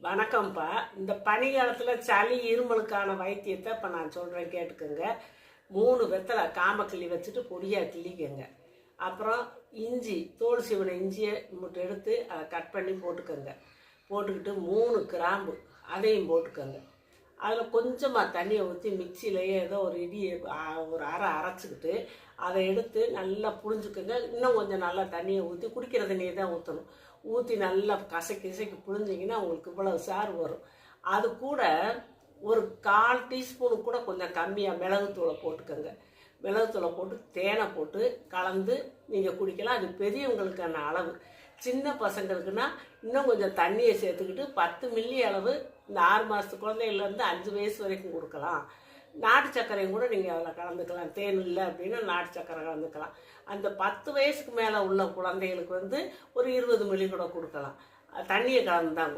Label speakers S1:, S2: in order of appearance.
S1: வணக்கம்ப்பா. இந்த பனிக்காலத்தில் சளி இருமலுக்கான வைத்தியத்தை இப்போ நான் சொல்கிறேன், கேட்டுக்கோங்க. 3 வெத்தலை காமக்கிள்ளி வச்சுட்டு பொடியாக கிள்ளிக்கோங்க. அப்புறம் இஞ்சி, தோல் சீவன இஞ்சியை மட்டும் எடுத்து அதை கட் பண்ணி போட்டுக்கோங்க. போட்டுக்கிட்டு 3 கிராம்பு அதையும் போட்டுக்கோங்க. அதில் கொஞ்சமாக தண்ணியை ஊற்றி மிக்சியிலேயே ஏதோ ஒரு அரை அரைச்சிக்கிட்டு அதை எடுத்து நல்லா புழிஞ்சுக்கோங்க. இன்னும் கொஞ்சம் நல்லா தண்ணியை ஊற்றி குடிக்கிற தண்ணியை தான் ஊற்றணும். ஊற்றி நல்லா கசக்கி புழிஞ்சிங்கன்னா உங்களுக்கு இவ்வளவு சாறு வரும். அது கூட ஒரு 1/4 டீஸ்பூனு கூட கொஞ்சம் கம்மியாக மிளகுத்தூளை போட்டுக்கோங்க. மிளகுத்தூளை போட்டு தேனை போட்டு கலந்து நீங்கள் குடிக்கலாம். அது பெரியவங்களுக்கான அளவு. சின்ன பசங்களுக்குன்னா இன்னும் கொஞ்சம் தண்ணியை சேர்த்துக்கிட்டு 10 மில்லி அளவு இந்த 6 மாதத்து குழந்தைகள்லேருந்து 5 வயசு வரைக்கும் கொடுக்கலாம். நாட்டு சர்க்கரையும் கூட நீங்கள் அதில் கலந்துக்கலாம். தேன் இல்லை அப்படின்னா நாட்டு சர்க்கரை கலந்துக்கலாம். அந்த 10 வயசுக்கு மேலே உள்ள குழந்தைகளுக்கு ஒரு 20 மில்லி கூட கொடுக்கலாம். தண்ணியை கலந்து தான்